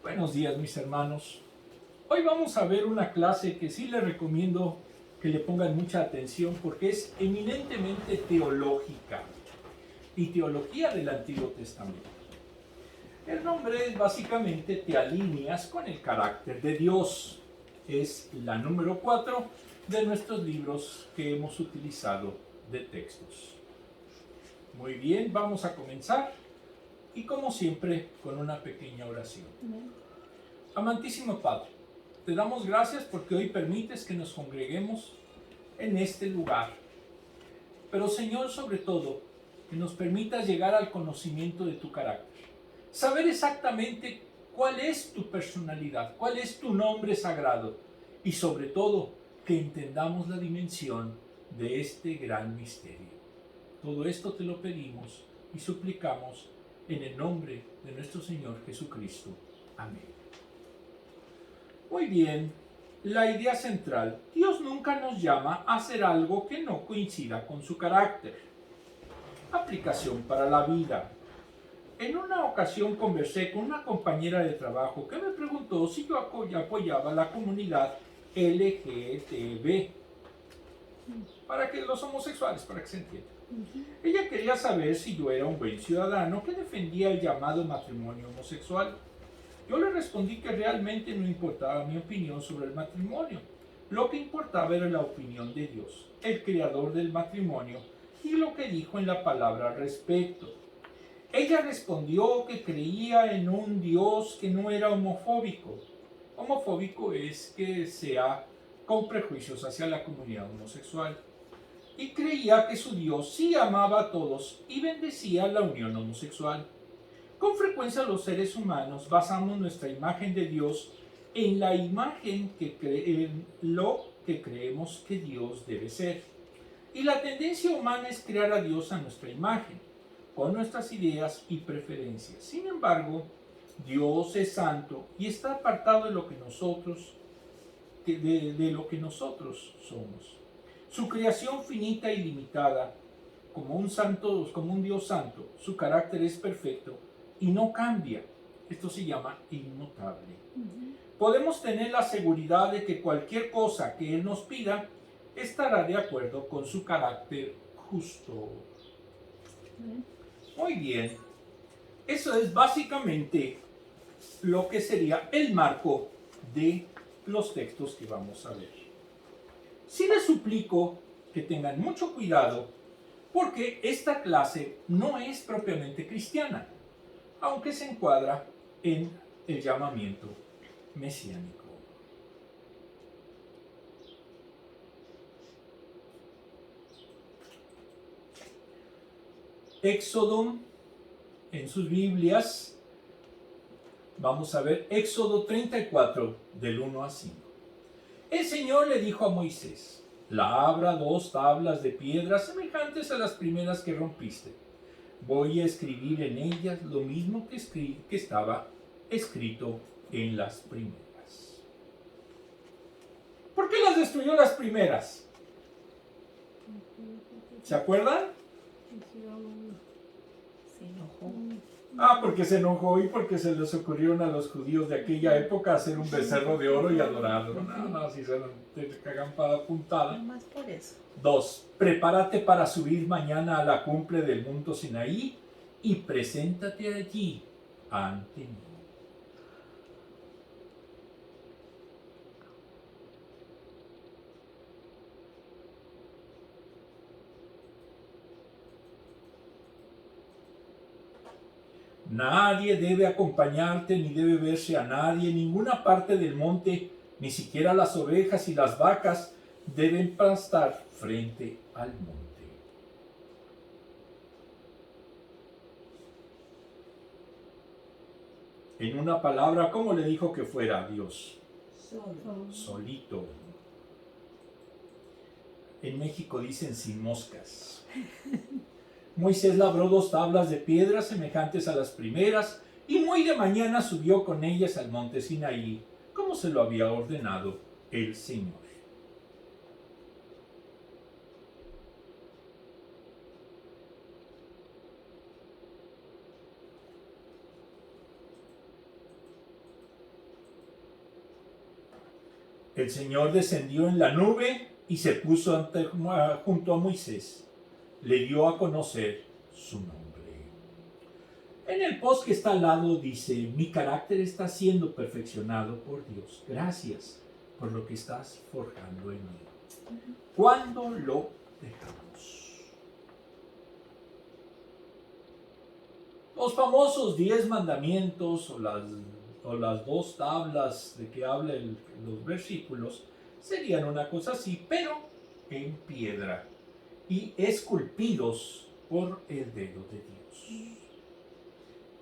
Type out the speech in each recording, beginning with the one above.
Buenos días, mis hermanos. Hoy vamos a ver una clase que sí les recomiendo que le pongan mucha atención porque es eminentemente teológica y teología del Antiguo Testamento. El nombre es básicamente te alineas con el carácter de Dios. Es la número 4 de nuestros libros que hemos utilizado de textos. Muy bien, vamos a comenzar y como siempre con una pequeña oración. Amantísimo Padre, te damos gracias porque hoy permites que nos congreguemos en este lugar. Pero Señor, sobre todo, que nos permitas llegar al conocimiento de tu carácter. Saber exactamente cuál es tu personalidad, cuál es tu nombre sagrado. Y sobre todo, que entendamos la dimensión de este gran misterio. Todo esto te lo pedimos y suplicamos en el nombre de nuestro Señor Jesucristo. Amén. Muy bien, la idea central. Dios nunca nos llama a hacer algo que no coincida con su carácter. Aplicación para la vida. En una ocasión conversé con una compañera de trabajo que me preguntó si yo apoyaba a la comunidad LGTB. Para que los homosexuales, para que se entienda. Ella quería saber si yo era un buen ciudadano que defendía el llamado matrimonio homosexual. Yo le respondí que realmente no importaba mi opinión sobre el matrimonio. Lo que importaba era la opinión de Dios, el creador del matrimonio, y lo que dijo en la palabra al respecto. Ella respondió que creía en un Dios que no era homofóbico. Homofóbico es que sea con prejuicios hacia la comunidad homosexual. Y creía que su Dios sí amaba a todos y bendecía la unión homosexual. Con frecuencia los seres humanos basamos nuestra imagen de Dios en la imagen en lo que creemos que Dios debe ser. Y la tendencia humana es crear a Dios a nuestra imagen, con nuestras ideas y preferencias. Sin embargo, Dios es santo y está apartado de lo que nosotros, de lo que nosotros somos. Su creación finita y limitada, como un Dios santo, su carácter es perfecto y no cambia. Esto se llama inmutable. Podemos tener la seguridad de que cualquier cosa que Él nos pida estará de acuerdo con su carácter justo. Muy bien. Eso es básicamente lo que sería el marco de los textos que vamos a ver. Sí les suplico que tengan mucho cuidado porque esta clase no es propiamente cristiana, aunque se encuadra en el llamamiento mesiánico. Éxodo, en sus Biblias, vamos a ver Éxodo 34, del 1 a 5. El Señor le dijo a Moisés: labra 2 tablas de piedra semejantes a las primeras que rompiste. Voy a escribir en ellas lo mismo que estaba escrito en las primeras. ¿Por qué las destruyó las primeras? ¿Se acuerdan? Se enojó. Porque se enojó y porque se les ocurrieron a los judíos de aquella época hacer un becerro de oro y adorarlo. No, si se te cagan para puntada. Más por eso. 2. Prepárate para subir mañana a la cumbre del monte Sinaí y preséntate allí ante mí. Nadie debe acompañarte ni debe verse a nadie en ninguna parte del monte, ni siquiera las ovejas y las vacas deben pastar frente al monte. En una palabra, ¿cómo le dijo que fuera Dios? Solito. En México dicen sin moscas. Moisés labró 2 tablas de piedra semejantes a las primeras, y muy de mañana subió con ellas al monte Sinaí, como se lo había ordenado el Señor. El Señor descendió en la nube y se puso junto a Moisés. Le dio a conocer su nombre. En el post que está al lado dice: mi carácter está siendo perfeccionado por Dios. Gracias por lo que estás forjando en mí. ¿Cuándo lo dejamos? Los famosos 10 mandamientos o las 2 tablas de que hablan los versículos serían una cosa así, pero en piedra y esculpidos por el dedo de Dios.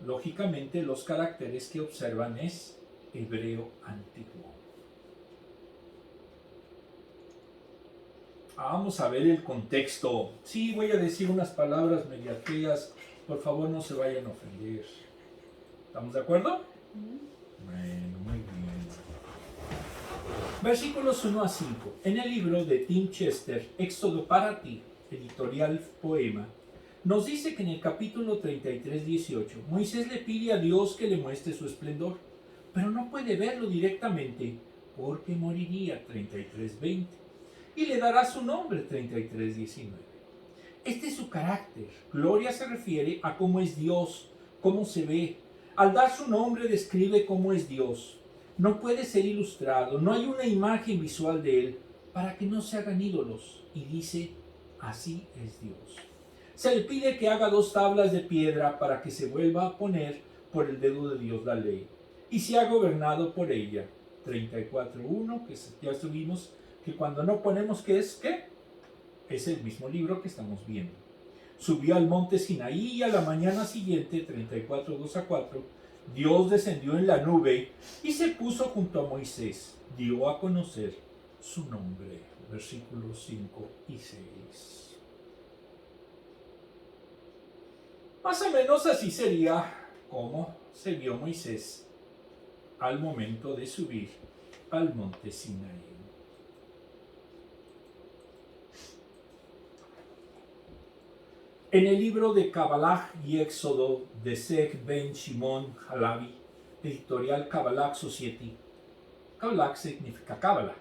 Lógicamente, los caracteres que observan es hebreo antiguo. Vamos a ver el contexto. Sí, voy a decir unas palabras medio feas. Por favor, no se vayan a ofender. ¿Estamos de acuerdo? Bueno, muy bien. Versículos 1 a 5. En el libro de Tim Chester, Éxodo para ti, editorial Poema, nos dice que en el capítulo 33, 18, Moisés le pide a Dios que le muestre su esplendor, pero no puede verlo directamente porque moriría. 33, 20. Y le dará su nombre. 33, 19. Este es su carácter. Gloria se refiere a cómo es Dios, cómo se ve. Al dar su nombre describe cómo es Dios. No puede ser ilustrado, no hay una imagen visual de él para que no se hagan ídolos. Y dice: así es Dios. Se le pide que haga 2 tablas de piedra para que se vuelva a poner por el dedo de Dios la ley y sea gobernado por ella. 34.1, que ya estuvimos, que cuando no ponemos qué es, ¿qué? Es el mismo libro que estamos viendo. Subió al monte Sinaí y a la mañana siguiente, 34.2 a 4, Dios descendió en la nube y se puso junto a Moisés. Dio a conocer su nombre. Versículos 5 y 6. Más o menos así sería como se vio Moisés al momento de subir al monte Sinaí. En el libro de Kabbalah y Éxodo de Seg Ben Shimon Halabi, editorial Kabbalah Society, Kabbalah significa Kabbalah,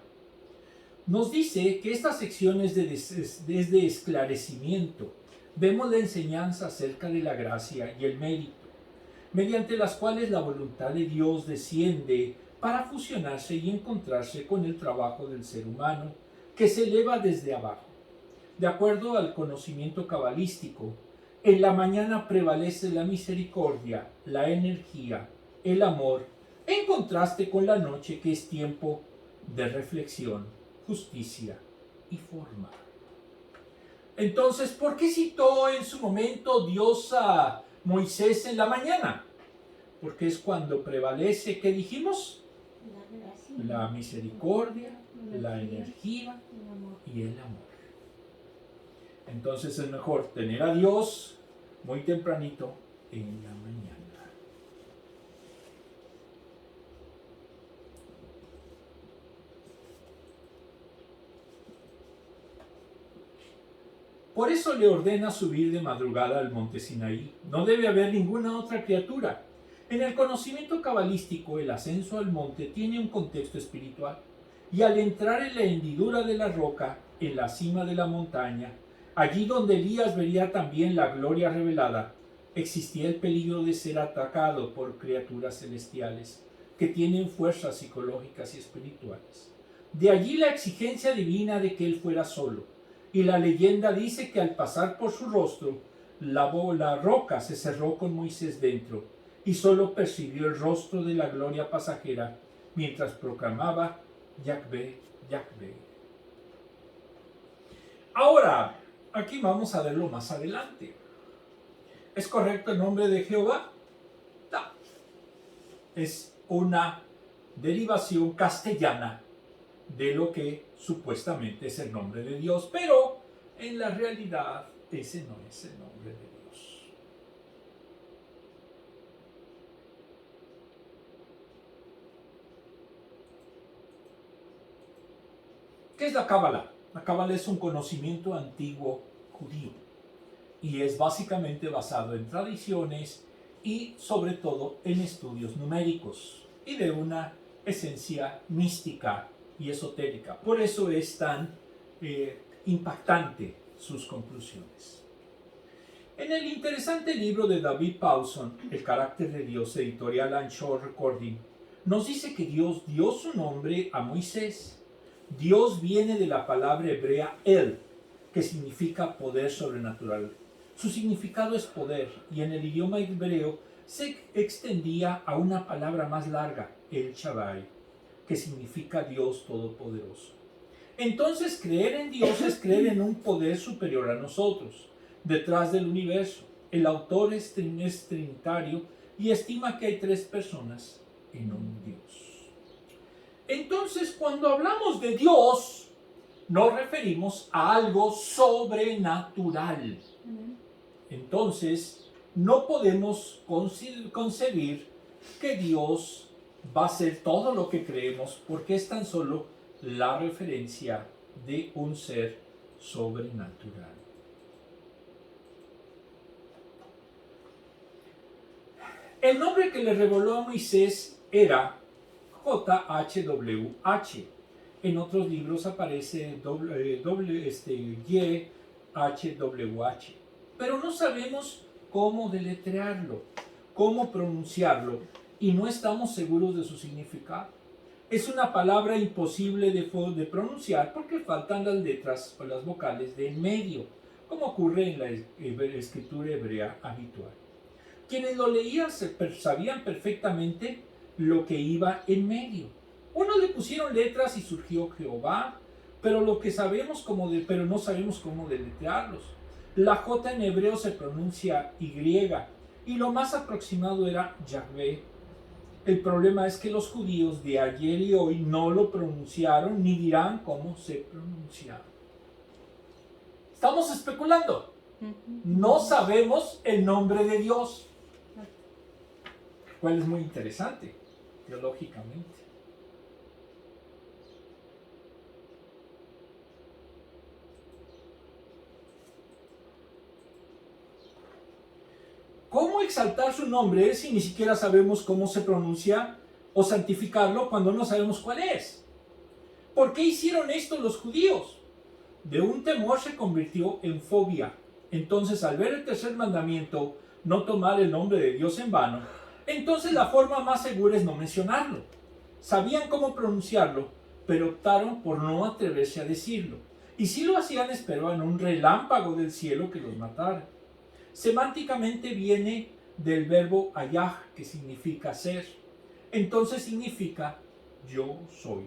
nos dice que esta sección es de esclarecimiento. Vemos la enseñanza acerca de la gracia y el mérito, mediante las cuales la voluntad de Dios desciende para fusionarse y encontrarse con el trabajo del ser humano, que se eleva desde abajo. De acuerdo al conocimiento cabalístico, en la mañana prevalece la misericordia, la energía, el amor, en contraste con la noche, que es tiempo de reflexión, justicia y forma. Entonces, ¿por qué citó en su momento Dios a Moisés en la mañana? Porque es cuando prevalece, ¿qué dijimos? La misericordia, la energía y el amor. Entonces es mejor tener a Dios muy tempranito en la mañana. Por eso le ordena subir de madrugada al monte Sinaí. No debe haber ninguna otra criatura. En el conocimiento cabalístico, el ascenso al monte tiene un contexto espiritual. Y al entrar en la hendidura de la roca, en la cima de la montaña, allí donde Elías vería también la gloria revelada, existía el peligro de ser atacado por criaturas celestiales que tienen fuerzas psicológicas y espirituales. De allí la exigencia divina de que él fuera solo. Y la leyenda dice que al pasar por su rostro, la roca se cerró con Moisés dentro y solo percibió el rostro de la gloria pasajera mientras proclamaba: Yahvé, Yahvé. Ahora, aquí vamos a verlo más adelante. ¿Es correcto el nombre de Jehová? No. Es una derivación castellana de lo que supuestamente es el nombre de Dios, pero en la realidad ese no es el nombre de Dios. ¿Qué es la Cábala? La Cábala es un conocimiento antiguo judío y es básicamente basado en tradiciones y sobre todo en estudios numéricos y de una esencia mística y esotérica. Por eso es tan impactante sus conclusiones. En el interesante libro de David Pawson, El carácter de Dios, editorial Anchor Recording, nos dice que Dios dio su nombre a Moisés. Dios viene de la palabra hebrea El, que significa poder sobrenatural. Su significado es poder, y en el idioma hebreo se extendía a una palabra más larga, El Shaddai, que significa Dios Todopoderoso. Entonces, creer en Dios es creer en un poder superior a nosotros, detrás del universo. El autor es trinitario y estima que hay 3 personas en un Dios. Entonces, cuando hablamos de Dios, nos referimos a algo sobrenatural. Entonces, no podemos concebir que Dios va a ser todo lo que creemos, porque es tan solo la referencia de un ser sobrenatural. El nombre que le reveló a Moisés era JHWH. En otros libros aparece YHWH. Pero no sabemos cómo deletrearlo, cómo pronunciarlo, y no estamos seguros de su significado. Es una palabra imposible de pronunciar porque faltan las letras o las vocales de en medio, como ocurre en la escritura hebrea habitual. Quienes lo leían sabían perfectamente lo que iba en medio. Unos le pusieron letras y surgió Jehová, pero no sabemos cómo deletrearlos. La J en hebreo se pronuncia Y, y lo más aproximado era Yahvé. El problema es que los judíos de ayer y hoy no lo pronunciaron ni dirán cómo se pronuncia. Estamos especulando. No sabemos el nombre de Dios, cual es muy interesante teológicamente. ¿Cómo exaltar su nombre si ni siquiera sabemos cómo se pronuncia, o santificarlo cuando no sabemos cuál es? ¿Por qué hicieron esto los judíos? De un temor se convirtió en fobia. Entonces, al ver el tercer mandamiento, no tomar el nombre de Dios en vano, entonces la forma más segura es no mencionarlo. Sabían cómo pronunciarlo, pero optaron por no atreverse a decirlo. Y si lo hacían, esperaban un relámpago del cielo que los matara. Semánticamente viene del verbo ayah, que significa ser. Entonces significa yo soy.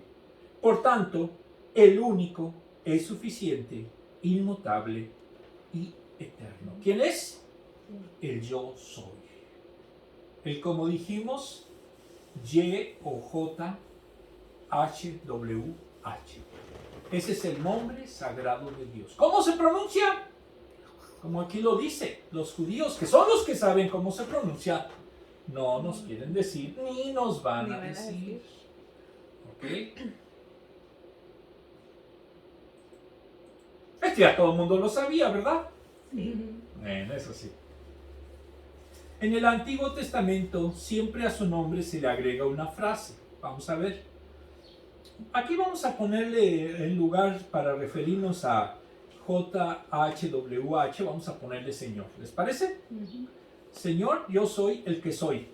Por tanto, el único es suficiente, inmutable y eterno. ¿Quién es? El yo soy. El, como dijimos, Y o J H W H. Ese es el nombre sagrado de Dios. ¿Cómo se pronuncia? Como aquí lo dice, los judíos, que son los que saben cómo se pronuncia, no nos quieren decir ni nos van a decir. ¿Ok? Ya todo el mundo lo sabía, ¿verdad? Bueno, eso sí. En el Antiguo Testamento siempre a su nombre se le agrega una frase. Vamos a ver. Aquí vamos a ponerle, en lugar para referirnos a JHWH, vamos a ponerle Señor. ¿Les parece? Señor, yo soy el que soy.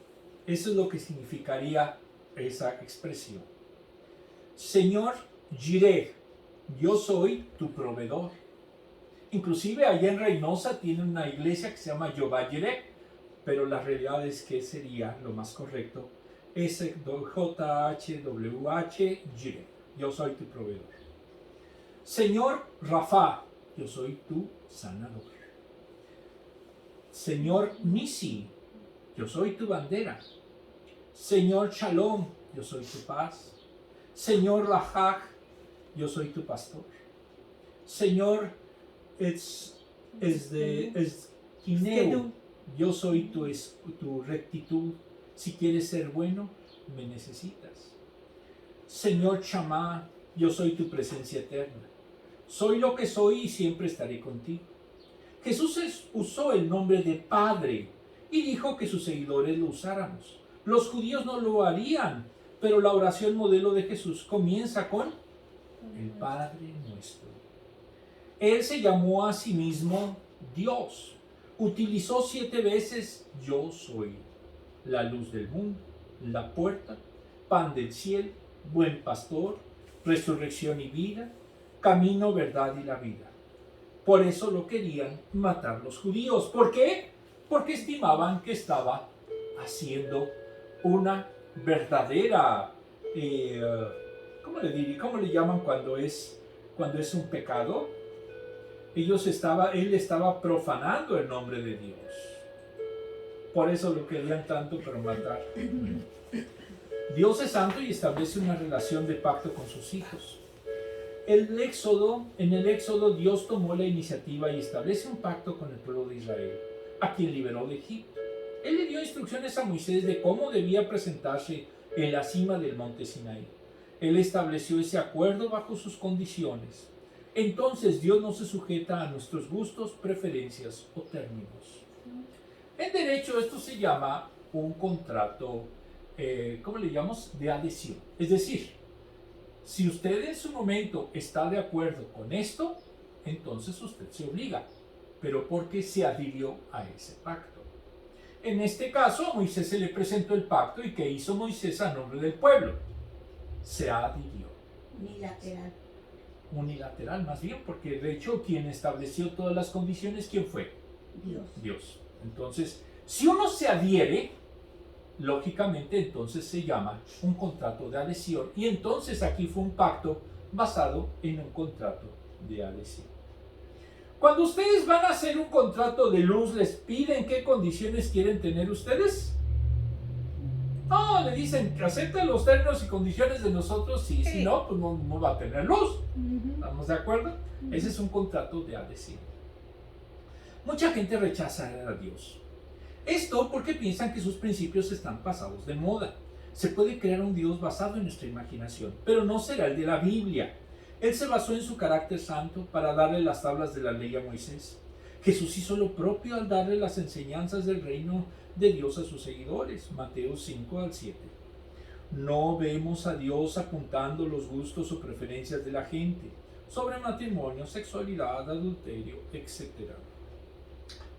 Eso es lo que significaría esa expresión. Señor Jireh, yo soy tu proveedor. Inclusive allá en Reynosa tiene una iglesia que se llama Jehová Jireh, pero la realidad es que sería lo más correcto JHWH Jireh, yo soy tu proveedor. Señor Rafa, yo soy tu sanador. Señor Nisi, yo soy tu bandera. Señor Shalom, yo soy tu paz. Señor Rahaj, yo soy tu pastor. Señor Esquineu, yo soy tu rectitud. Si quieres ser bueno, me necesitas. Señor Chamá, yo soy tu presencia eterna. Soy lo que soy y siempre estaré contigo. Jesús usó el nombre de Padre y dijo que sus seguidores lo usáramos. Los judíos no lo harían, pero la oración modelo de Jesús comienza con el Padre Nuestro. Él se llamó a sí mismo Dios. Utilizó 7 veces yo soy, la luz del mundo, la puerta, pan del cielo, buen pastor, resurrección y vida, camino, verdad y la vida. Por eso lo querían matar los judíos. ¿Por qué? Porque estimaban que estaba haciendo una verdadera, ¿cómo le llaman cuando es un pecado? Él estaba profanando el nombre de Dios. Por eso lo querían tanto para matar. Dios es santo y establece una relación de pacto con sus hijos. En el Éxodo, Dios tomó la iniciativa y establece un pacto con el pueblo de Israel, a quien liberó de Egipto. Él le dio instrucciones a Moisés de cómo debía presentarse en la cima del monte Sinaí. Él estableció ese acuerdo bajo sus condiciones. Entonces Dios no se sujeta a nuestros gustos, preferencias o términos. En derecho esto se llama un contrato, ¿cómo le llamamos? De adhesión. Es decir, si usted en su momento está de acuerdo con esto, entonces usted se obliga, pero porque se adhirió a ese pacto. En este caso, a Moisés se le presentó el pacto, y ¿qué hizo Moisés a nombre del pueblo? Se adhirió. Unilateral más bien, porque de hecho quien estableció todas las condiciones, ¿quién fue? Dios. Entonces, si uno se adhiere, lógicamente entonces se llama un contrato de adhesión, y entonces aquí fue un pacto basado en un contrato de adhesión. Cuando ustedes van a hacer un contrato de luz, ¿les piden qué condiciones quieren tener ustedes? No, le dicen que acepten los términos y condiciones de nosotros, y si no, pues no va a tener luz. ¿Estamos de acuerdo? Ese es un contrato de adhesión. Mucha gente rechaza a Dios. Esto porque piensan que sus principios están pasados de moda. Se puede crear un Dios basado en nuestra imaginación, pero no será el de la Biblia. Él se basó en su carácter santo para darle las tablas de la ley a Moisés. Jesús hizo lo propio al darle las enseñanzas del reino de Dios a sus seguidores. Mateo 5 al 7. No vemos a Dios apuntando los gustos o preferencias de la gente sobre matrimonio, sexualidad, adulterio, etc.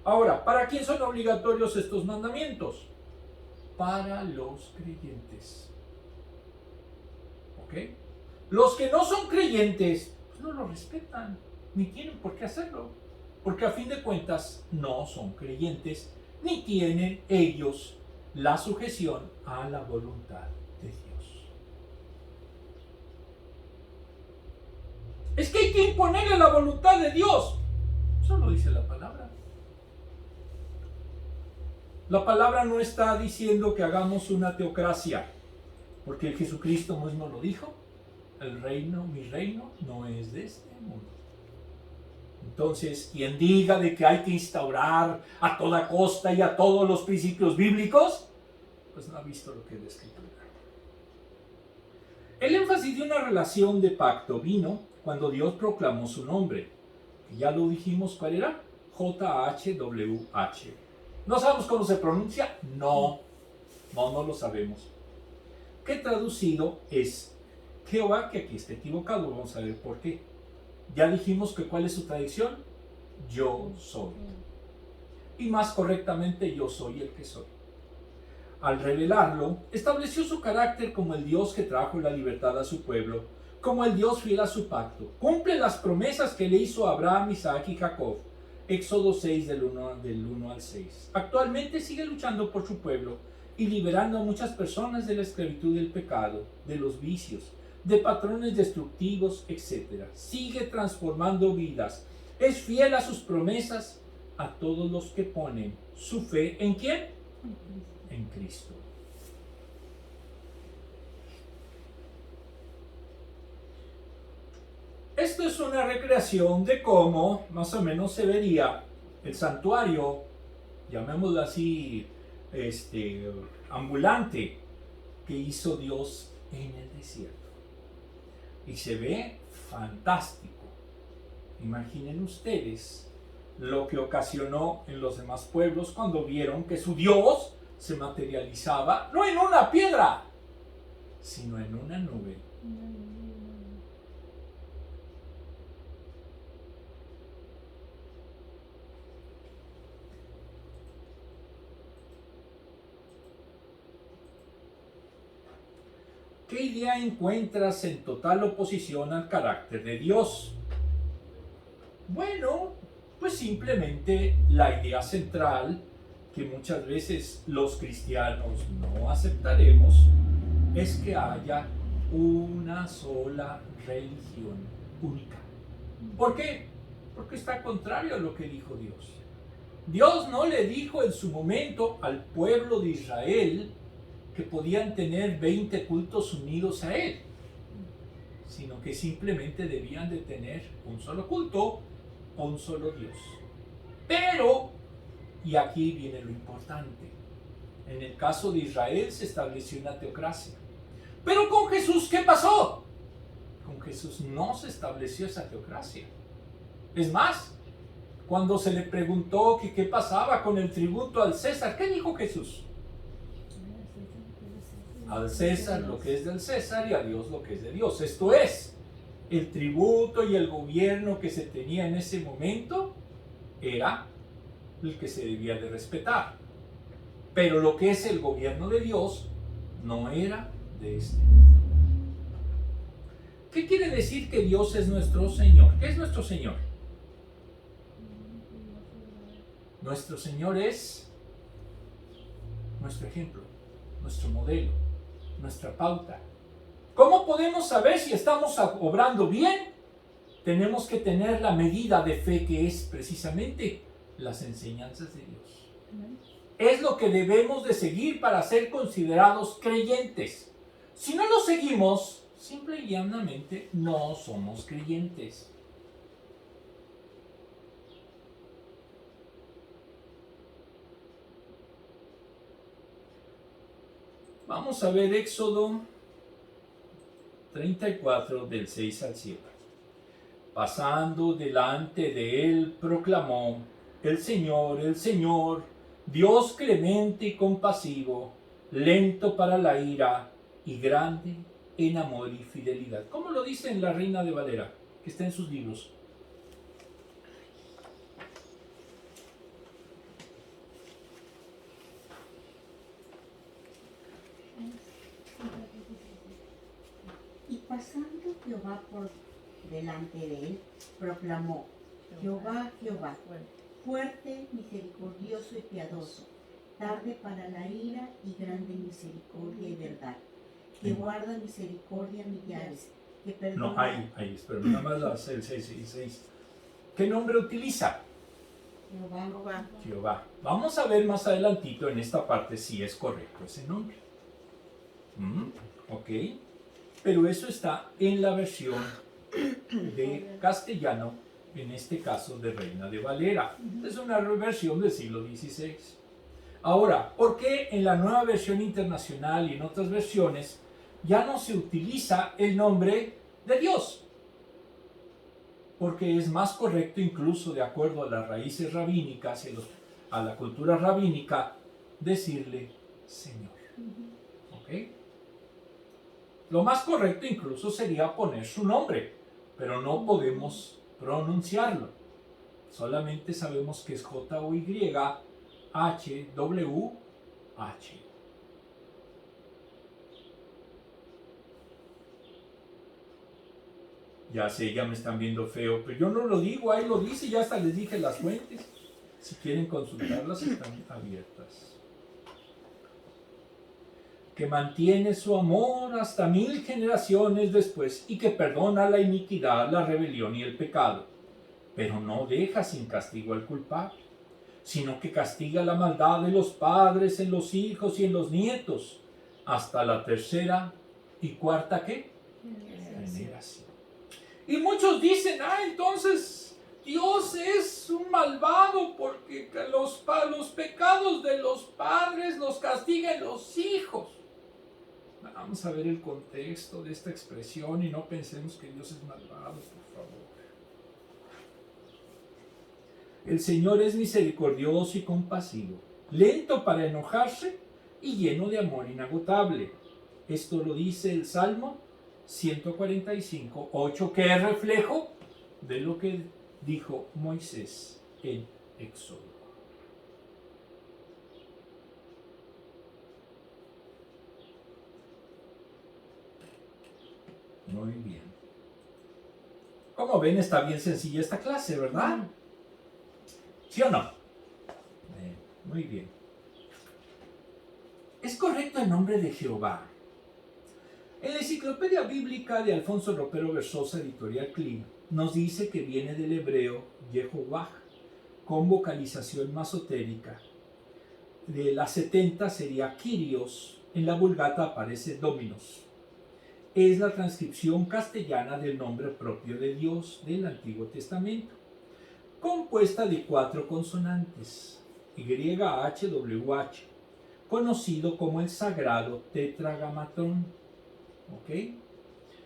Ahora, ¿para quién son obligatorios estos mandamientos? Para los creyentes. ¿Ok? Los que no son creyentes, pues no lo respetan, ni tienen por qué hacerlo, porque a fin de cuentas no son creyentes, ni tienen ellos la sujeción a la voluntad de Dios. Es que hay que imponerle la voluntad de Dios. Eso lo dice la palabra. La palabra no está diciendo que hagamos una teocracia, porque Jesucristo mismo lo dijo: el reino, mi reino, no es de este mundo. Entonces, quien diga de que hay que instaurar a toda costa y a todos los principios bíblicos, pues no ha visto lo que es la Escritura. El énfasis de una relación de pacto vino cuando Dios proclamó su nombre, que ya lo dijimos, ¿cuál era? JHWH. ¿No sabemos cómo se pronuncia? No lo sabemos. Que traducido es Jehová, que aquí está equivocado, vamos a ver por qué. Ya dijimos que ¿cuál es su traducción? Yo soy. Y más correctamente, yo soy el que soy. Al revelarlo, estableció su carácter como el Dios que trajo la libertad a su pueblo, como el Dios fiel a su pacto. Cumple las promesas que le hizo a Abraham, Isaac y Jacob. Éxodo 6 del 1 al 6. Actualmente sigue luchando por su pueblo y liberando a muchas personas de la esclavitud del pecado, de los vicios, de patrones destructivos, etc. Sigue transformando vidas. Es fiel a sus promesas a todos los que ponen su fe ¿en quién? En Cristo. Esto es una recreación de cómo más o menos se vería el santuario, llamémoslo así, ambulante, que hizo Dios en el desierto. Y se ve fantástico. Imaginen ustedes lo que ocasionó en los demás pueblos cuando vieron que su Dios se materializaba no en una piedra, sino en una nube. ¿Qué idea encuentras en total oposición al carácter de Dios? Bueno, pues simplemente la idea central que muchas veces los cristianos no aceptaremos es que haya una sola religión única. ¿Por qué? Porque está contrario a lo que dijo Dios. Dios no le dijo en su momento al pueblo de Israel que podían tener 20 cultos unidos a Él, sino que simplemente debían de tener un solo culto o un solo Dios. Pero, y aquí viene lo importante, en el caso de Israel se estableció una teocracia. Pero con Jesús, ¿qué pasó? Con Jesús no se estableció esa teocracia. Es más, cuando se le preguntó que qué pasaba con el tributo al César, ¿qué dijo Jesús? Al César lo que es del César y a Dios lo que es de Dios. Esto es, el tributo y el gobierno que se tenía en ese momento era el que se debía de respetar. Pero lo que es el gobierno de Dios no era de este mundo. ¿Qué quiere decir que Dios es nuestro Señor? ¿Qué es nuestro Señor? Nuestro Señor es nuestro ejemplo, nuestro modelo, nuestra pauta. ¿Cómo podemos saber si estamos obrando bien? Tenemos que tener la medida de fe que es precisamente las enseñanzas de Dios. Es lo que debemos de seguir para ser considerados creyentes. Si no lo seguimos, simple y llanamente no somos creyentes. Vamos a ver Éxodo 34 del 6 al 7. Pasando delante de él, proclamó: el Señor, Dios clemente y compasivo, lento para la ira y grande en amor y fidelidad. ¿Cómo lo dice en la Reina de Valera, que está en sus libros? Y pasando Jehová por delante de él, proclamó: Jehová, Jehová, fuerte, misericordioso y piadoso, tarde para la ira y grande en misericordia y verdad, que guarda misericordia a millares, que perdona... No, ahí, espera, nada más el 6 y 6. ¿Qué nombre utiliza? Jehová. Jehová. Vamos a ver más adelantito en esta parte si es correcto ese nombre. Ok. Pero eso está en la versión de castellano, en este caso de Reina de Valera. Es una versión del siglo XVI. Ahora, ¿por qué en la nueva versión internacional y en otras versiones ya no se utiliza el nombre de Dios? Porque es más correcto, incluso de acuerdo a las raíces rabínicas y a la cultura rabínica, decirle Señor. ¿Ok? Lo más correcto incluso sería poner su nombre, pero no podemos pronunciarlo. Solamente sabemos que es J-O-Y-H-W-H. Ya sé, ya me están viendo feo, pero yo no lo digo, ahí lo dice, ya hasta les dije las fuentes. Si quieren consultarlas, están abiertas. Que mantiene su amor hasta 1000 generaciones después y que perdona la iniquidad, la rebelión y el pecado, pero no deja sin castigo al culpable, sino que castiga la maldad de los padres en los hijos y en los nietos, hasta la tercera y cuarta ¿qué? Generación. Y muchos dicen, entonces Dios es un malvado porque los pecados de los padres los castigan los hijos. Vamos a ver el contexto de esta expresión y no pensemos que Dios es malvado, por favor. El Señor es misericordioso y compasivo, lento para enojarse y lleno de amor inagotable. Esto lo dice el Salmo 145, 8, que es reflejo de lo que dijo Moisés en Éxodo. Muy bien. Como ven, está bien sencilla esta clase, ¿verdad? ¿Sí o no? Muy bien. ¿Es correcto el nombre de Jehová? En la Enciclopedia Bíblica de Alfonso Ropero Versosa, editorial CLIN, nos dice que viene del hebreo Yehová, con vocalización masotérica. De la 70 sería Kyrios, en la Vulgata aparece Dominos. Es la transcripción castellana del nombre propio de Dios del Antiguo Testamento, compuesta de 4 consonantes, YHWH, conocido como el sagrado tetragamatrón. ¿Ok?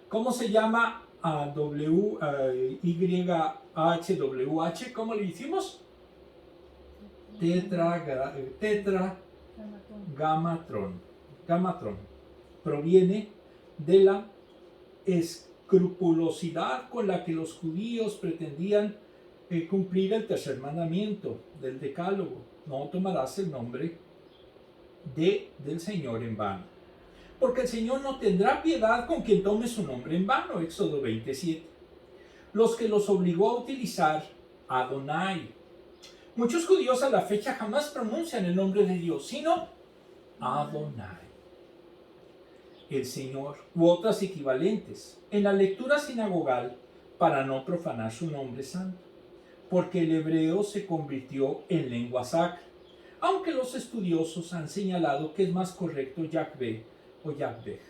¿Cómo se llama a YHWH? ¿Cómo le hicimos? Tetragamatrón. Gamatrón. Proviene de la escrupulosidad con la que los judíos pretendían cumplir el tercer mandamiento del Decálogo: no tomarás el nombre del Señor en vano, porque el Señor no tendrá piedad con quien tome su nombre en vano. Éxodo 27. Los que los obligó a utilizar Adonai. Muchos judíos a la fecha jamás pronuncian el nombre de Dios, sino Adonai, el Señor, u otras equivalentes, en la lectura sinagogal, para no profanar su nombre santo, porque el hebreo se convirtió en lengua sacra, aunque los estudiosos han señalado que es más correcto Yahvé o Yahvé.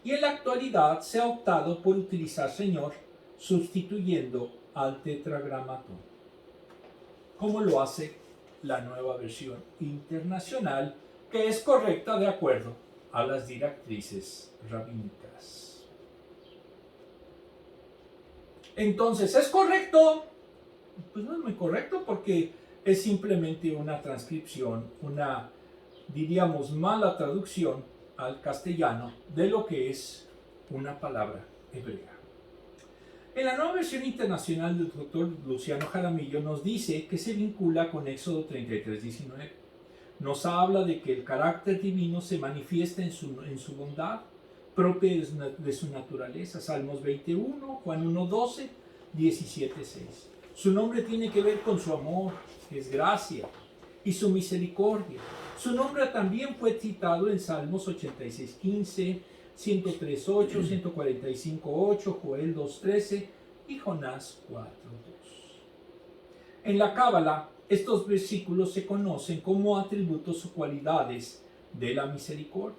Y en la actualidad se ha optado por utilizar Señor, sustituyendo al tetragramatón, como lo hace la nueva versión internacional, que es correcta de acuerdo a las directrices rabínicas. Entonces, ¿es correcto? Pues no es muy correcto, porque es simplemente una transcripción, una, diríamos, mala traducción al castellano de lo que es una palabra hebrea. En la nueva versión internacional del doctor Luciano Jaramillo nos dice que se vincula con Éxodo 33:19. Nos habla de que el carácter divino se manifiesta en su bondad propia de su naturaleza. Salmos 21, Juan 1:12, 17:6. Su nombre tiene que ver con su amor, que es gracia, y su misericordia. Su nombre también fue citado en Salmos 86:15, 103:8, 145:8, Joel 2:13 y Jonás 4:2. En la Cábala, estos versículos se conocen como atributos o cualidades de la misericordia.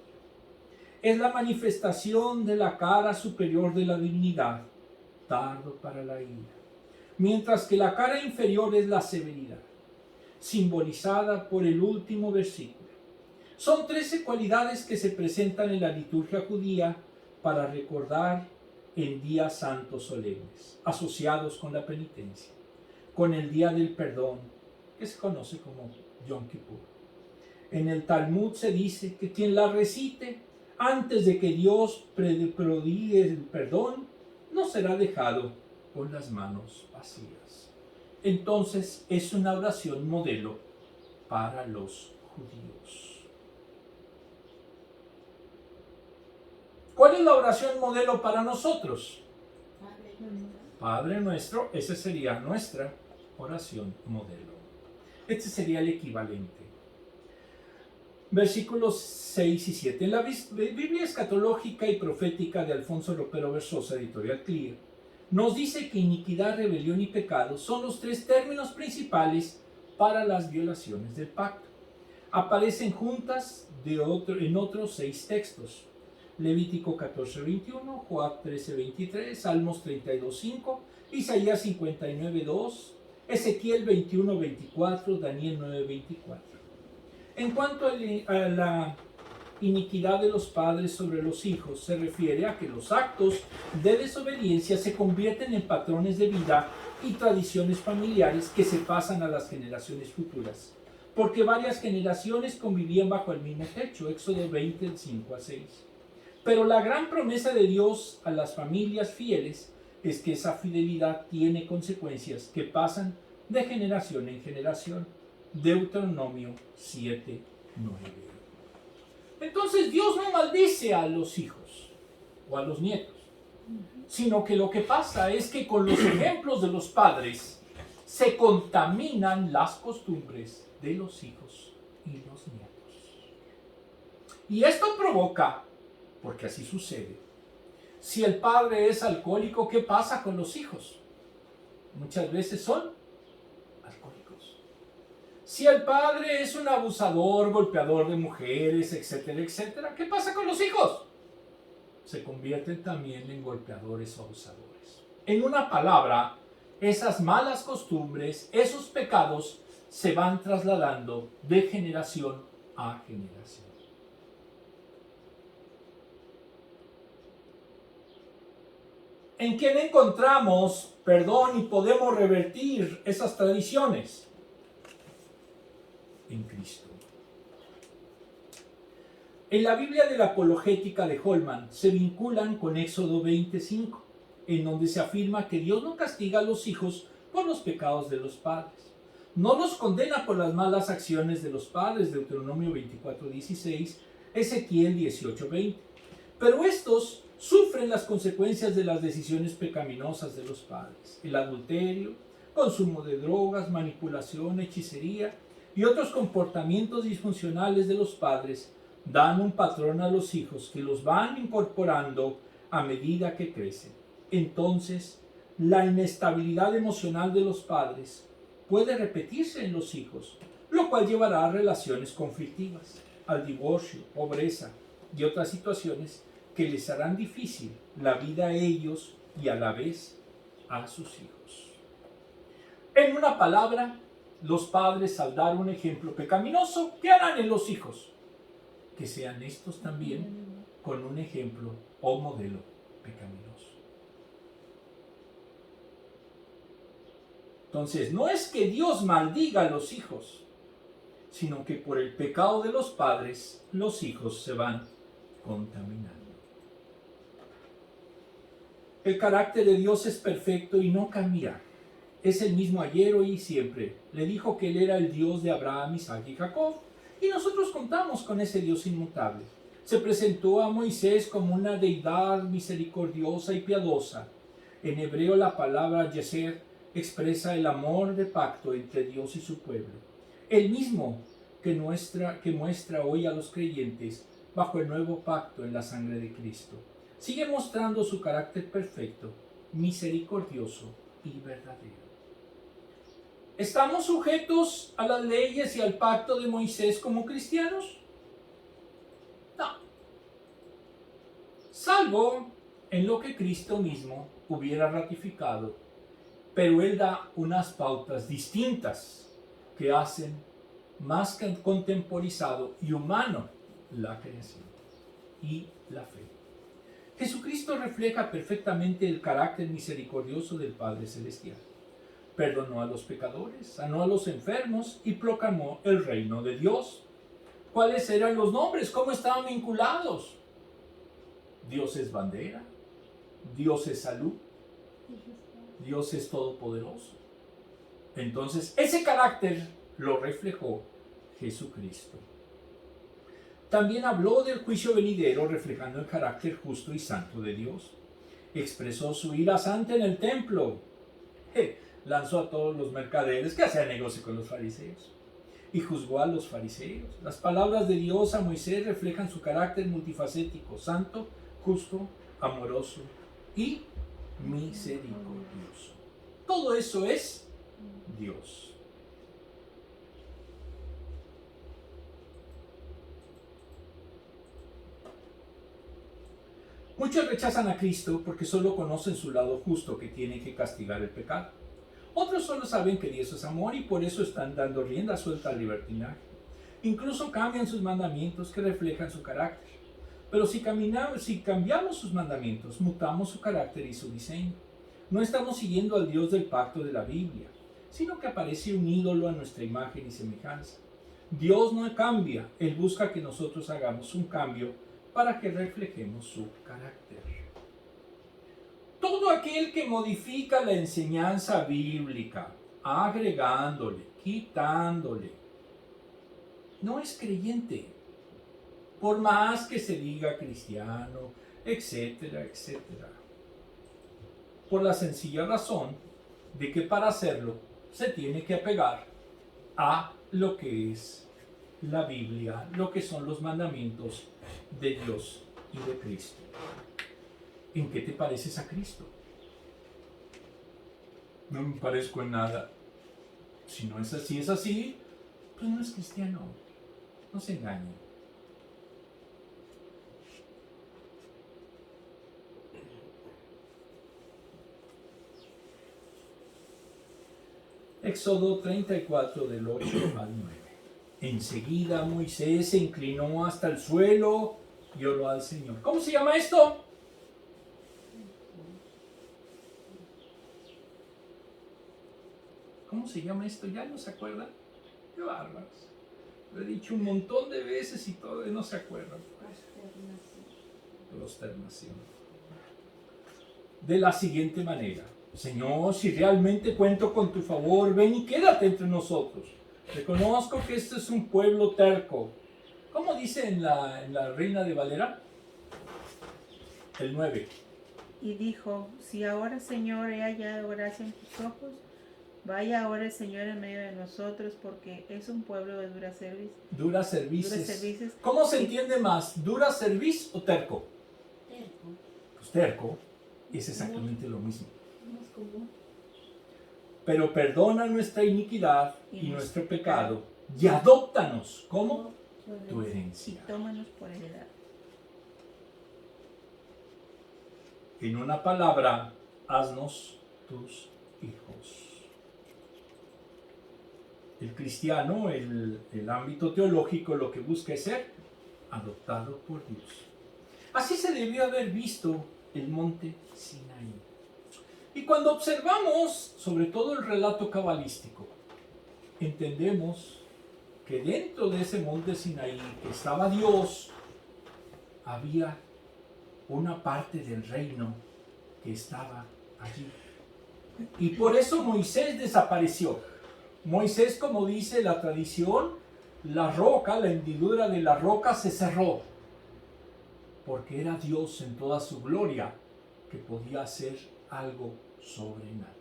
Es la manifestación de la cara superior de la divinidad, tardo para la ira, mientras que la cara inferior es la severidad, simbolizada por el último versículo. Son 13 cualidades que se presentan en la liturgia judía para recordar en días santos solemnes, asociados con la penitencia, con el día del perdón, que se conoce como Yom Kippur. En el Talmud se dice que quien la recite antes de que Dios prodigue el perdón, no será dejado con las manos vacías. Entonces es una oración modelo para los judíos. ¿Cuál es la oración modelo para nosotros? Padre nuestro, esa sería nuestra oración modelo. Este sería el equivalente. Versículos 6 y 7. En la Biblia escatológica y profética de Alfonso Ropero Versosa, editorial CLIR, nos dice que iniquidad, rebelión y pecado son los 3 términos principales para las violaciones del pacto. Aparecen juntas en otros 6 textos. Levítico 14:21, Joab 13:23, Salmos 32:5, Isaías 59:2, Ezequiel 21:24, Daniel 9:24. En cuanto a la iniquidad de los padres sobre los hijos, se refiere a que los actos de desobediencia se convierten en patrones de vida y tradiciones familiares que se pasan a las generaciones futuras, porque varias generaciones convivían bajo el mismo techo. Éxodo 20:5-6. Pero la gran promesa de Dios a las familias fieles es que esa fidelidad tiene consecuencias que pasan de generación en generación. Deuteronomio 7:9. Entonces Dios no maldice a los hijos o a los nietos, sino que lo que pasa es que con los ejemplos de los padres se contaminan las costumbres de los hijos y los nietos. Y esto provoca, porque así sucede, si el padre es alcohólico, ¿qué pasa con los hijos? Muchas veces son alcohólicos. Si el padre es un abusador, golpeador de mujeres, etcétera, etcétera, ¿qué pasa con los hijos? Se convierten también en golpeadores o abusadores. En una palabra, esas malas costumbres, esos pecados, se van trasladando de generación a generación. ¿En quién encontramos perdón y podemos revertir esas tradiciones? En Cristo. En la Biblia de la Apologética de Holman se vinculan con Éxodo 25, en donde se afirma que Dios no castiga a los hijos por los pecados de los padres. No los condena por las malas acciones de los padres, Deuteronomio 24:16, Ezequiel 18:20. Pero estos sufren las consecuencias de las decisiones pecaminosas de los padres: el adulterio, consumo de drogas, manipulación, hechicería y otros comportamientos disfuncionales de los padres dan un patrón a los hijos que los van incorporando a medida que crecen. Entonces, la inestabilidad emocional de los padres puede repetirse en los hijos, lo cual llevará a relaciones conflictivas, al divorcio, pobreza y otras situaciones que les harán difícil la vida a ellos y a la vez a sus hijos. En una palabra, los padres, al dar un ejemplo pecaminoso, ¿qué harán en los hijos? Que sean estos también con un ejemplo o modelo pecaminoso. Entonces, no es que Dios maldiga a los hijos, sino que por el pecado de los padres, los hijos se van contaminando. El carácter de Dios es perfecto y no cambia. Es el mismo ayer, hoy y siempre. Le dijo que Él era el Dios de Abraham, Isaac y Jacob, y nosotros contamos con ese Dios inmutable. Se presentó a Moisés como una deidad misericordiosa y piadosa. En hebreo la palabra Yeser expresa el amor de pacto entre Dios y su pueblo. El mismo que muestra hoy a los creyentes bajo el nuevo pacto en la sangre de Cristo. Sigue mostrando su carácter perfecto, misericordioso y verdadero. ¿Estamos sujetos a las leyes y al pacto de Moisés como cristianos? No. Salvo en lo que Cristo mismo hubiera ratificado, pero Él da unas pautas distintas que hacen más contemporizado y humano la creación y la fe. Jesucristo refleja perfectamente el carácter misericordioso del Padre Celestial. Perdonó a los pecadores, sanó a los enfermos y proclamó el reino de Dios. ¿Cuáles eran los nombres? ¿Cómo estaban vinculados? Dios es bandera, Dios es salud, Dios es todopoderoso. Entonces, ese carácter lo reflejó Jesucristo. También habló del juicio venidero, reflejando el carácter justo y santo de Dios. Expresó su ira santa en el templo. Lanzó a todos los mercaderes que hacían negocio con los fariseos y juzgó a los fariseos. Las palabras de Dios a Moisés reflejan su carácter multifacético: santo, justo, amoroso y misericordioso. Todo eso es Dios. Muchos rechazan a Cristo porque solo conocen su lado justo, que tiene que castigar el pecado. Otros solo saben que Dios es amor y por eso están dando rienda suelta al libertinaje. Incluso cambian sus mandamientos que reflejan su carácter. Pero si cambiamos sus mandamientos, mutamos su carácter y su diseño. No estamos siguiendo al Dios del pacto de la Biblia, sino que aparece un ídolo a nuestra imagen y semejanza. Dios no cambia, Él busca que nosotros hagamos un cambio para que reflejemos su carácter. Todo aquel que modifica la enseñanza bíblica, agregándole, quitándole, no es creyente, por más que se diga cristiano, etcétera, etcétera. Por la sencilla razón de que para hacerlo se tiene que apegar a lo que es la Biblia, lo que son los mandamientos de Dios y de Cristo. ¿En qué te pareces a Cristo? No me parezco en nada. Si no es así, pues no es cristiano. No se engañen. Éxodo 34 del 8 al 9. Enseguida Moisés se inclinó hasta el suelo y oró al Señor. ¿Cómo se llama esto? ¿Cómo se llama esto? ¿Ya no se acuerdan? Qué bárbaros. Lo he dicho un montón de veces y todavía no se acuerdan. Prosternación. De la siguiente manera: Señor, si realmente cuento con tu favor, ven y quédate entre nosotros. Reconozco que este es un pueblo terco. ¿Cómo dice en la Reina de Valera? El 9. Y dijo, si ahora, Señor, he hallado gracia en tus ojos, vaya ahora el Señor en medio de nosotros, porque es un pueblo de dura cerviz. Dura cervices. Dura cervices. ¿Cómo se entiende más? ¿Dura cerviz o terco? Terco. Pues terco es exactamente lo mismo. Más común. Pero perdona nuestra iniquidad y nuestro pecado y adóptanos como tu Y herencia. tómanos por heredad. En una palabra, haznos tus hijos. El cristiano, el ámbito teológico, lo que busca es ser adoptado por Dios. Así se debió haber visto el monte Sinaí. Y cuando observamos, sobre todo el relato cabalístico, entendemos que dentro de ese monte Sinaí, que estaba Dios, había una parte del reino que estaba allí. Y por eso Moisés desapareció. Moisés, como dice la tradición, la roca, la hendidura de la roca se cerró, porque era Dios en toda su gloria que podía hacer algo sobrenatural.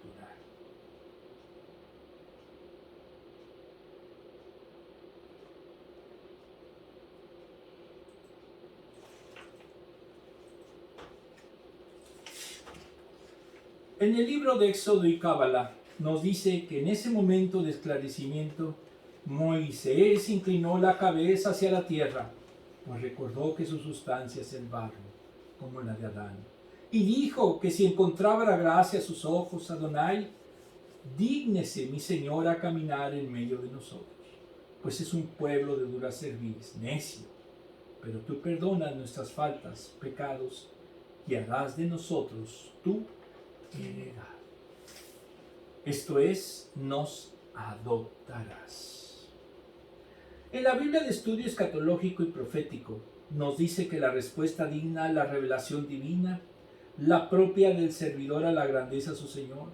En el libro de Éxodo y Cábala nos dice que en ese momento de esclarecimiento Moisés inclinó la cabeza hacia la tierra, pues recordó que su sustancia es el barro, como la de Adán. Y dijo que si encontraba gracia a sus ojos, Adonai, dígnese mi Señor a caminar en medio de nosotros, pues es un pueblo de dura cerviz, necio. Pero tú perdonas nuestras faltas, pecados, y harás de nosotros tu heredad. Esto es, nos adoptarás. En la Biblia de Estudio Escatológico y Profético nos dice que la respuesta digna a la revelación divina, la propia del servidor a la grandeza de su Señor,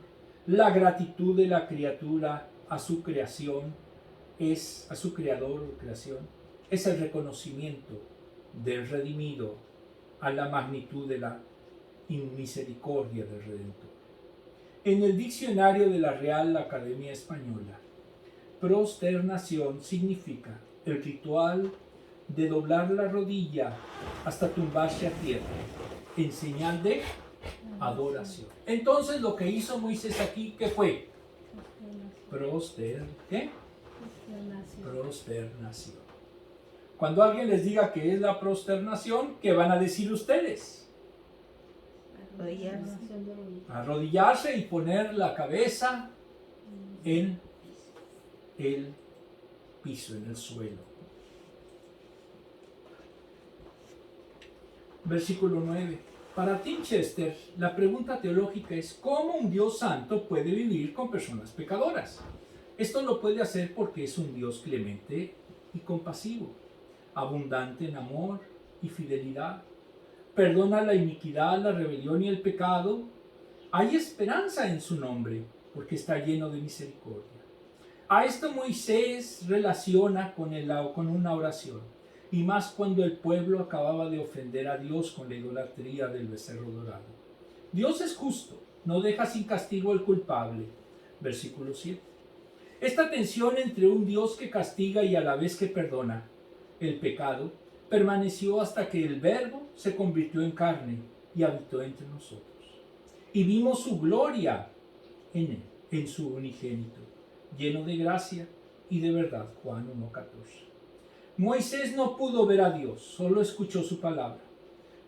la gratitud de la criatura a su creación, a su creador o creación, es el reconocimiento del redimido a la magnitud de la misericordia del Redentor. En el diccionario de la Real Academia Española, prosternación significa el ritual de doblar la rodilla hasta tumbarse a tierra, en señal de adoración. Entonces lo que hizo Moisés aquí, ¿qué fue? Prosternación. Cuando alguien les diga qué es la prosternación, ¿qué van a decir ustedes? Arrodillarse y poner la cabeza en el piso, en el suelo. Versículo 9. Para Tinchester, la pregunta teológica es: ¿cómo un Dios santo puede vivir con personas pecadoras? Esto lo puede hacer porque es un Dios clemente y compasivo, abundante en amor y fidelidad. Perdona la iniquidad, la rebelión y el pecado. Hay esperanza en su nombre, porque está lleno de misericordia. A esto Moisés relaciona con una oración, y más cuando el pueblo acababa de ofender a Dios con la idolatría del becerro dorado. Dios es justo, no deja sin castigo al culpable. Versículo 7. Esta tensión entre un Dios que castiga y a la vez que perdona el pecado permaneció hasta que el Verbo se convirtió en carne y habitó entre nosotros. Y vimos su gloria en él, en su unigénito, lleno de gracia y de verdad. Juan 1:14. Moisés no pudo ver a Dios, solo escuchó su palabra,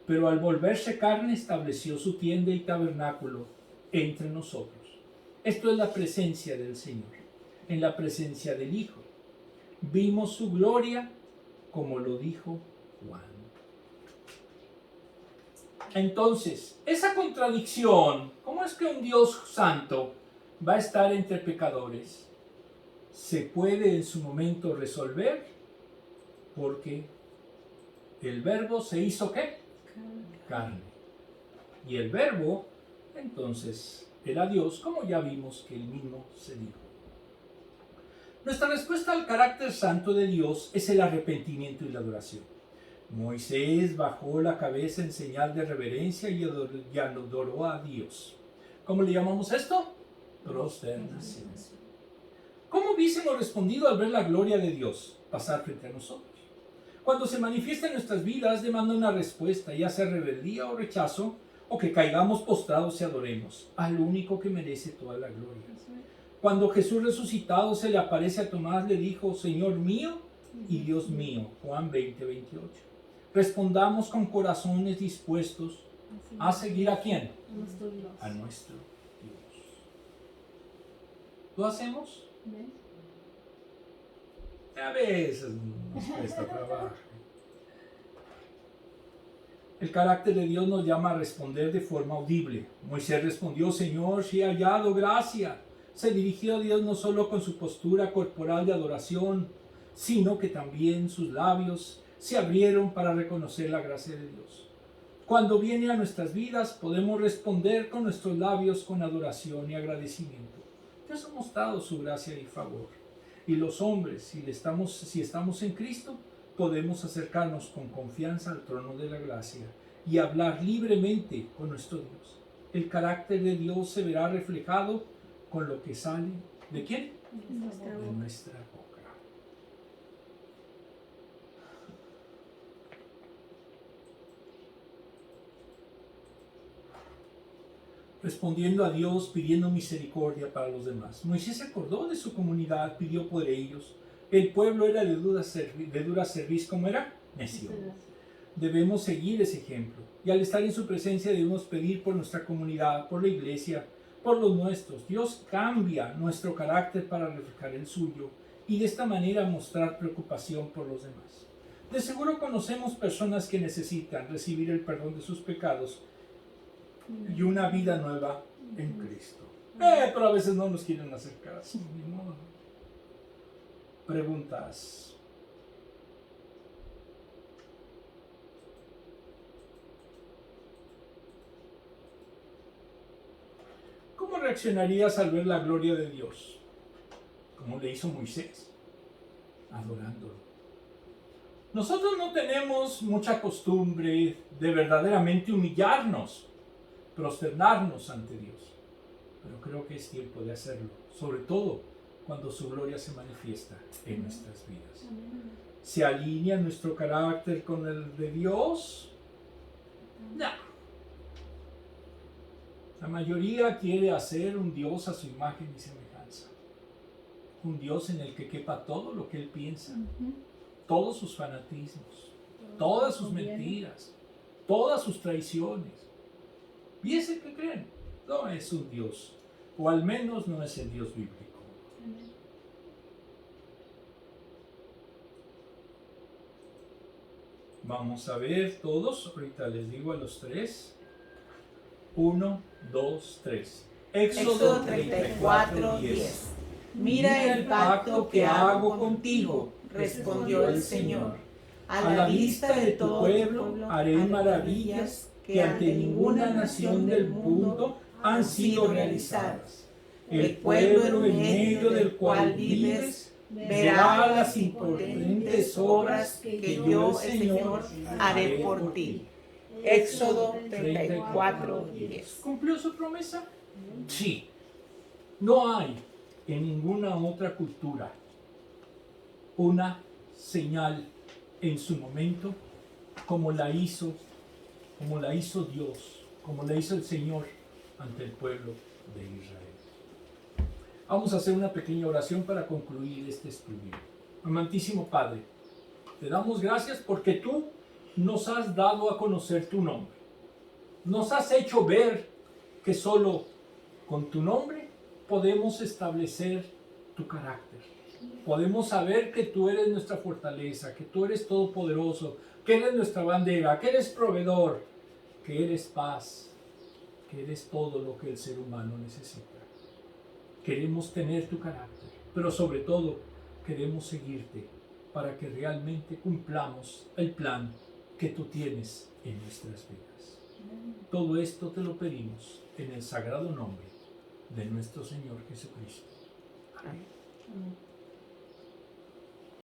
pero al volverse carne estableció su tienda y tabernáculo entre nosotros. Esto es la presencia del Señor, en la presencia del Hijo. Vimos su gloria, como lo dijo Juan. Entonces, esa contradicción, ¿cómo es que un Dios santo va a estar entre pecadores? Se puede en su momento resolver porque el Verbo se hizo ¿qué? Carne. Y el Verbo, entonces, era Dios, como ya vimos que él mismo se dijo. Nuestra respuesta al carácter santo de Dios es el arrepentimiento y la adoración. Moisés bajó la cabeza en señal de reverencia y adoró a Dios. ¿Cómo le llamamos esto? Prosternación. ¿Cómo hubiésemos respondido al ver la gloria de Dios pasar frente a nosotros? Cuando se manifiesta en nuestras vidas, demanda una respuesta, ya sea rebeldía o rechazo, o que caigamos postrados y adoremos al único que merece toda la gloria. Cuando Jesús resucitado se le aparece a Tomás, le dijo, Señor mío y Dios mío. Juan 20:28. Respondamos con corazones dispuestos a seguir ¿a quién? A nuestro Dios. ¿Lo hacemos? A veces nos cuesta trabajo. El carácter de Dios nos llama a responder de forma audible. Moisés respondió, Señor, si he hallado gracia. Se dirigió a Dios no solo con su postura corporal de adoración, sino que también sus labios se abrieron para reconocer la gracia de Dios. Cuando viene a nuestras vidas, podemos responder con nuestros labios con adoración y agradecimiento. Dios ha mostrado su gracia y favor. Y los hombres, si estamos en Cristo, podemos acercarnos con confianza al trono de la gracia y hablar libremente con nuestro Dios. El carácter de Dios se verá reflejado con lo que sale, ¿de quién? De nuestra boca. Respondiendo a Dios, pidiendo misericordia para los demás. Moisés se acordó de su comunidad, pidió por ellos. El pueblo era de dura cerviz, ¿cómo era? Necio. Debemos seguir ese ejemplo. Y al estar en su presencia debemos pedir por nuestra comunidad, por la iglesia, por los nuestros. Dios cambia nuestro carácter para reflejar el suyo y de esta manera mostrar preocupación por los demás. De seguro conocemos personas que necesitan recibir el perdón de sus pecados y una vida nueva en Cristo. Pero a veces no nos quieren hacer caso. Ni modo. Preguntas. ¿Cómo reaccionarías al ver la gloria de Dios? Como le hizo Moisés, adorándolo. Nosotros no tenemos mucha costumbre de verdaderamente humillarnos, prosternarnos ante Dios, pero creo que es tiempo de hacerlo, sobre todo cuando su gloria se manifiesta en nuestras vidas. ¿Se alinea nuestro carácter con el de Dios? No. La mayoría quiere hacer un Dios a su imagen y semejanza. Un Dios en el que quepa todo lo que Él piensa, todos sus fanatismos, todas sus mentiras, todas sus traiciones. ¿Y ese que creen? No es un Dios, o al menos no es el Dios bíblico. Vamos a ver todos, ahorita les digo a los tres. 1, 2, 3. Éxodo 34, 10. Mira el pacto que hago contigo, respondió el Señor. A la vista de todo tu pueblo haré maravillas que ante ninguna nación del mundo han sido realizadas. El pueblo en medio del cual vives verá las importantes obras que yo, el Señor, haré por ti. Éxodo 34:10. ¿Cumplió su promesa? Sí. No hay en ninguna otra cultura una señal en su momento como la hizo Dios, como la hizo el Señor ante el pueblo de Israel. Vamos a hacer una pequeña oración para concluir este estudio. Amantísimo Padre, te damos gracias porque tú nos has dado a conocer tu nombre. Nos has hecho ver que solo con tu nombre podemos establecer tu carácter. Podemos saber que tú eres nuestra fortaleza, que tú eres todopoderoso, que eres nuestra bandera, que eres proveedor, que eres paz, que eres todo lo que el ser humano necesita. Queremos tener tu carácter, pero sobre todo queremos seguirte para que realmente cumplamos el plan que tú tienes en nuestras vidas. Todo esto te lo pedimos en el sagrado nombre de nuestro Señor Jesucristo. Amén.